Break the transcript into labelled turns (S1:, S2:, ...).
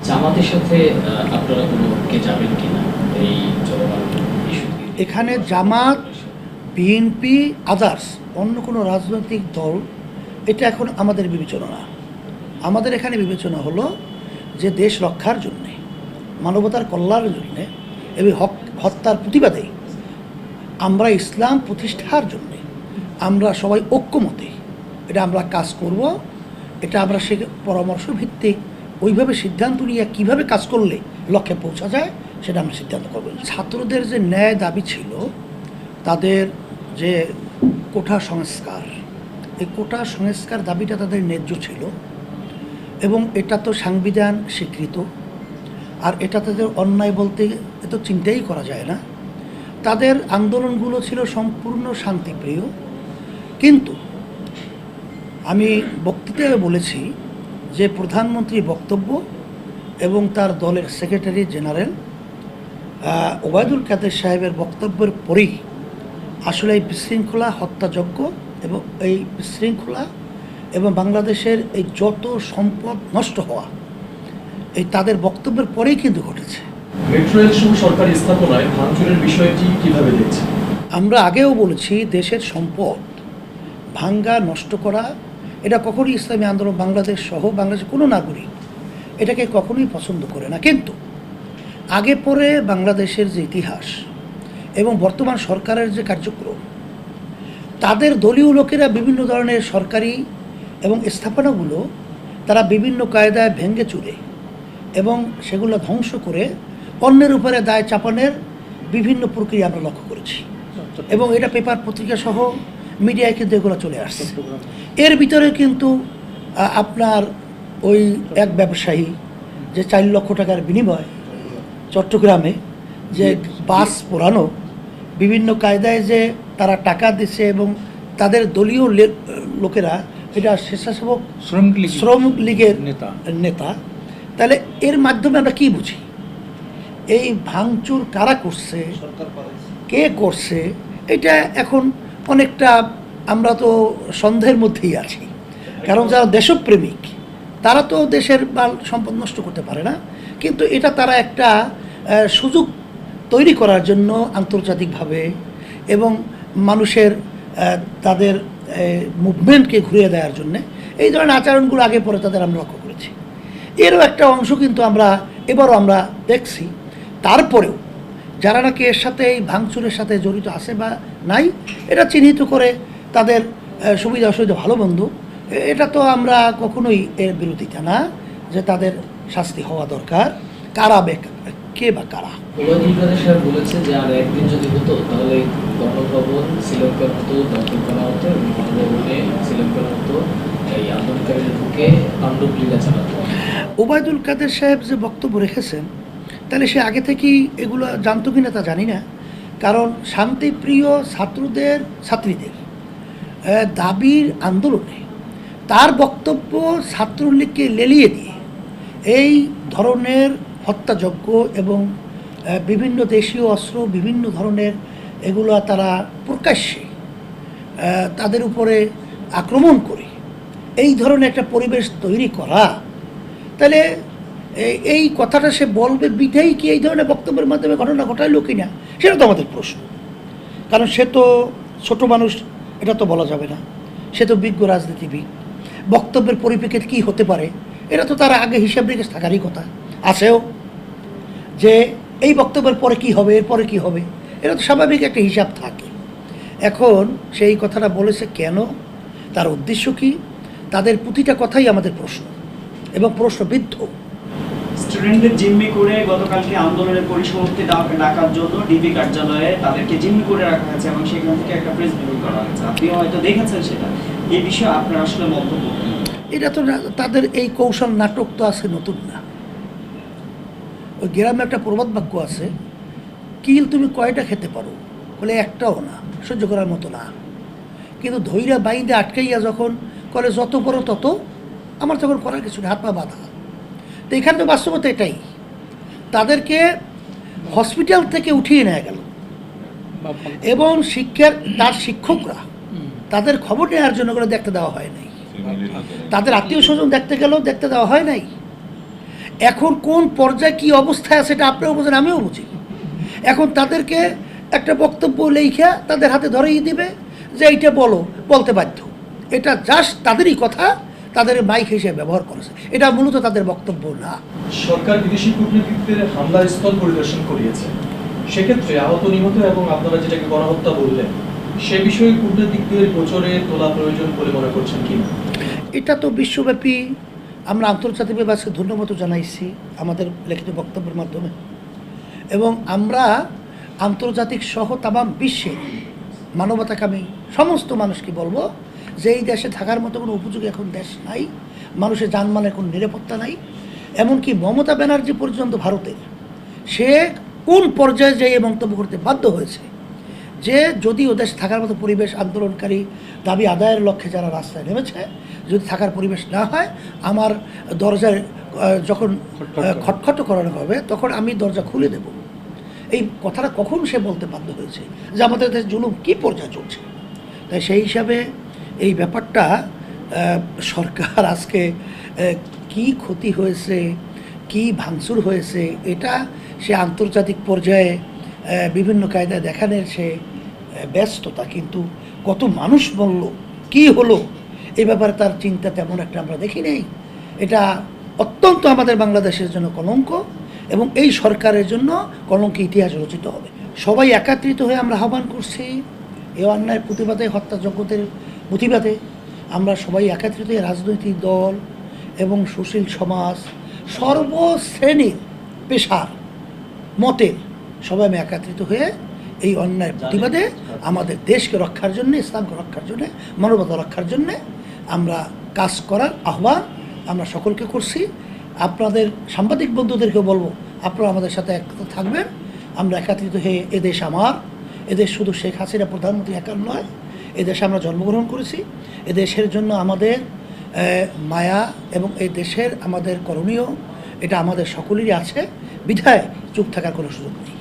S1: জামাতের সাথে আপনারা কোনো কে যাবেন কিনা এই জলবায়ু ইস্যু?
S2: এখানে জামাত, বিএনপি, আদার্স অন্য কোনো রাজনৈতিক দল এটা এখন আমাদের বিবেচনা না। আমাদের এখানে বিবেচনা হলো যে দেশ রক্ষার জন্যে, মানবতার কল্যাণের জন্যে এবং হত্যার প্রতিবাদে আমরা ইসলাম প্রতিষ্ঠার জন্যে আমরা সবাই ঐক্যমতে এটা আমরা কাজ করব। এটা আমরা সে পরামর্শ ভিত্তিক ওইভাবে সিদ্ধান্ত নিয়ে কীভাবে কাজ করলে লক্ষ্যে পৌঁছা যায় সেটা আমরা সিদ্ধান্ত করব। ছাত্রদের যে ন্যায় দাবি ছিল, তাদের যে কোটা সংস্কার, এই কোটা সংস্কার দাবিটা তাদের ন্যায্য ছিল এবং এটা তো সাংবিধান স্বীকৃত, আর এটা তাদের অন্যায় বলতে এত চিন্তাই করা যায় না। তাদের আন্দোলনগুলো ছিল সম্পূর্ণ শান্তিপ্রিয়, কিন্তু আমি বক্তৃতায় বলেছি যে প্রধানমন্ত্রীর বক্তব্য এবং তার দলের সেক্রেটারি জেনারেল ওবায়দুল কাদের সাহেবের বক্তব্যের পরেই আসলে এই বিশৃঙ্খলা, হত্যাযজ্ঞ এবং এই বিশৃঙ্খলা এবং বাংলাদেশের এই যত সম্পদ নষ্ট হওয়া এই তাদের বক্তব্যের পরেই কিন্তু ঘটেছে।
S3: মেট্রো রেল সহ সরকারি স্থাপনায় ভাঙচুরের বিষয়টি কিভাবে দেখছেন?
S2: আমরা আগেও বলেছি দেশের সম্পদ ভাঙ্গা, নষ্ট করা এটা কখনোই ইসলামী আন্দোলন বাংলাদেশ সহ বাংলাদেশের কোনো নাগরিক এটাকে কখনোই পছন্দ করে না। কিন্তু আগে পরে বাংলাদেশের যে ইতিহাস এবং বর্তমান সরকারের যে কার্যক্রম, তাদের দলীয় লোকেরা বিভিন্ন ধরনের সরকারি এবং স্থাপনাগুলো তারা বিভিন্ন কায়দায় ভেঙে চুরে এবং সেগুলো ধ্বংস করে অন্যের উপরে দায় চাপানোর বিভিন্ন প্রক্রিয়া আমরা লক্ষ্য করেছি এবং এটা পেপার পত্রিকা সহ মিডিয়ায় কিন্তু এগুলো চলে আসছে। এর ভিতরে কিন্তু আপনার ওই এক ব্যবসায়ী যে 4 লক্ষ টাকার বিনিময় চট্টগ্রামে যে বাস পোড়ানো, বিভিন্ন কায়দায় যে তারা টাকা দিচ্ছে এবং তাদের দলীয় লোকেরা এটা স্বেচ্ছাসেবক শ্রমিক লীগের নেতা, তাহলে এর মাধ্যমে আমরা কি বুঝি? এই ভাঙচুর কারা করছে, কে করছে, এটা এখন অনেকটা আমরা তো সন্দেহের মধ্যেই আছি। কারণ যারা দেশপ্রেমিক তারা তো দেশের মাল সম্পদ নষ্ট করতে পারে না, কিন্তু এটা তারা একটা সুযোগ তৈরি করার জন্য আন্তর্জাতিকভাবে এবং মানুষের তাদের মুভমেন্টকে ঘুরিয়ে দেওয়ার জন্যে এই ধরনের আচরণগুলো আগে পরে তাদের আমরা লক্ষ্য করেছি। এরও একটা অংশ কিন্তু এবারও আমরা দেখছি। তারপরেও যারা নাকি এর সাথে এই ভাঙচুরের সাথে জড়িত আছে বা নাই, এটা চিহ্নিত করে তাদের সুবিধা অসুবিধা ভালো বন্ধু, এটা তো আমরা কখনোই এর বিরোধিতা না যে তাদের শাস্তি হওয়া দরকার। কারা কে বা কারা?
S1: ওবায়দুল কাদের সাহেব বলেছে যে আর একদিন যদি হতো তাহলে গণভবন সিলেক্ট করা হতো, দখল করা হতো এবং গণভবনে সিলেক্ট করা হতো, এই আন্দোলনকারীরা ঢুকে তাণ্ডব লীলা চালাতো।
S2: ওবায়দুল কাদের সাহেব যে বক্তব্য রেখেছেন, তাহলে সে আগে থেকেই এগুলো জানতো কিনা তা জানি না। কারণ শান্তিপ্রিয় ছাত্রীদের দাবির আন্দোলনে তার বক্তব্য ছাত্রলীগকে লেলিয়ে দিয়ে এই ধরনের হত্যাযজ্ঞ এবং বিভিন্ন দেশীয় অস্ত্র, বিভিন্ন ধরনের এগুলো তারা প্রকাশ্যে তাদের উপরে আক্রমণ করে এই ধরনের একটা পরিবেশ তৈরি করা, তাহলে এই কথাটা সে বলবে বিধেই কি এই ধরনের বক্তব্যের মাধ্যমে ঘটনা ঘটাইলো কি না, সেটা তো আমাদের প্রশ্ন। কারণ সে তো ছোট মানুষ, এটা তো বলা যাবে না। সে তো বিজ্ঞ রাজনীতিবিদ, বক্তব্যের পরিপ্রেক্ষিতে কী হতে পারে এটা তো তার আগে হিসাব নিকেশ থাকারই কথা আছেও, যে এই বক্তব্যের পরে কি হবে, এরপরে কি হবে, এটা তো স্বাভাবিক একটা হিসাব থাকে। এখন সেই কথাটা বলেছে কেন, তার উদ্দেশ্য কি, তাদের প্রতিটা কথাই আমাদের প্রশ্ন এবং প্রশ্নবিদ্ধ।
S4: স্টুডেন্টদের জিম্মি করে গতকালকে আন্দোলনের পরিসমাপ্তি ডাকার জন্য ডিবি কার্যালয়ে তাদেরকে জিম্মি করে রাখা হয়েছে এবং সেখান থেকে একটা প্রেস ব্রিফিং করা হয়েছে। আপনিও হয়তো দেখেছেন সেটা, এই বিষয়ে আপনার আসলে মন্তব্য?
S2: এটা তো তাদের এই কৌশল নাটক তো আছে, নতুন না। ওই গ্রামে একটা প্রবাদ বাক্য আছে, কিল তুমি কয়টা খেতে পারো, বলে একটাও না, সহ্য করার মতো না। কিন্তু ধৈর্য বাইন্দে আটকাইয়া যখন করে যত বড় তত, আমার তখন করার কিছু নেই, হাত পা বাঁধা। তো এখানে তো বাস্তবতা এটাই, তাদেরকে হসপিটাল থেকে উঠিয়ে নেওয়া গেল এবং তার শিক্ষকরা তাদের খবর নেওয়ার জন্য করে দেখতে দেওয়া হয় নাই, তাদের আত্মীয় স্বজন দেখতে গেলেও দেখতে দেওয়া হয় নাই। এখন কোন পর্যায়ে কী অবস্থায় আছে এটা আপনিও বোঝেন, আমিও বুঝি। এখন তাদেরকে একটা বক্তব্য লেখা তাদের হাতে ধরেই দিবে যে এইটা বলতে বাধ্য। এটা জাস্ট তাদেরই কথা, তাদের মাইক হিসেবে ব্যবহার করেছে, এটা মূলত তাদের বক্তব্য না।
S3: সরকার বিদেশি কূটনীতিকদের হামলার স্থল পরিদর্শন করিয়েছে, সেক্ষেত্রে আহত নিহত এবং আপনারা যেটাকে গণহত্যা বললেন সে বিষয়ে কূটনীতিকদের গোচরে তোলা প্রয়োজন বলে মনে করছেন কি?
S2: এটা তো বিশ্বব্যাপী আমরা আন্তর্জাতিকভাবে আজকে ধন্যবাদ জানাইছি আমাদের লিখিত বক্তব্যের মাধ্যমে, এবং আমরা আন্তর্জাতিক সহ তামাম বিশ্বে মানবতাকামী সমস্ত মানুষকে বলবো যে এই দেশে থাকার মতো কোনো উপযোগী এখন দেশ নাই, মানুষের জানমালের কোনো নিরাপত্তা নাই। এমনকি মমতা ব্যানার্জি পর্যন্ত ভারতের, সে কোন পর্যায়ে যে এই মন্তব্য করতে বাধ্য হয়েছে যে যদি ও দেশে থাকার মতো পরিবেশ, আন্দোলনকারী দাবি আদায়ের লক্ষ্যে যারা রাস্তায় নেমেছে, যদি থাকার পরিবেশ না হয় আমার দরজায় যখন খটখট করানো হবে তখন আমি দরজা খুলে দেব। এই কথাটা কখন সে বলতে বাধ্য হয়েছে যে আমাদের দেশে জুলুম কী পর্যায়ে চলছে? তাই সেই হিসাবে এই ব্যাপারটা সরকার আজকে কি ক্ষতি হয়েছে, কি ভাঙচুর হয়েছে, এটা সে আন্তর্জাতিক পর্যায়ে বিভিন্ন কায়দায় দেখানোর সে ব্যস্ততা, কিন্তু কত মানুষ মরল, কি হলো, এই ব্যাপারে তার চিন্তা তেমন একটা আমরা দেখি নেই। এটা অত্যন্ত আমাদের বাংলাদেশের জন্য কলঙ্ক, এবং এই সরকারের জন্য কলঙ্কে ইতিহাস রচিত হবে। সবাই একত্রিত হয়ে আমরা আহ্বান করছি এই অন্যায়ের প্রতিবাদে, হত্যাযজ্ঞদের প্রতিবাদে। আমরা সবাই একত্রিত হয়ে রাজনৈতিক দল এবং সুশীল সমাজ, সর্বশ্রেণীর পেশার মতের সবাই আমি একত্রিত হয়ে এই অন্যায়ের প্রতিবাদে আমাদের দেশকে রক্ষার জন্য, ইসলামকে রক্ষার জন্য, মানবতা রক্ষার জন্য আমরা কাজ করার আহ্বান আমরা সকলকে করছি। আপনাদের সাংবাদিক বন্ধুদেরকেও বলবো আপনারা আমাদের সাথে একত্রিত থাকবেন। আমরা একত্রিত হয়ে এদেশ আমার, এদেশ শুধু শেখ হাসিনা প্রধানমন্ত্রী একার নয়, এদেশে আমরা জন্মগ্রহণ করেছি, এদেশের জন্য আমাদের মায়া এবং এই দেশের আমাদের করণীয়, এটা আমাদের সকলেরই আছে, বিধায় চুপ থাকার কোনো সুযোগ নেই।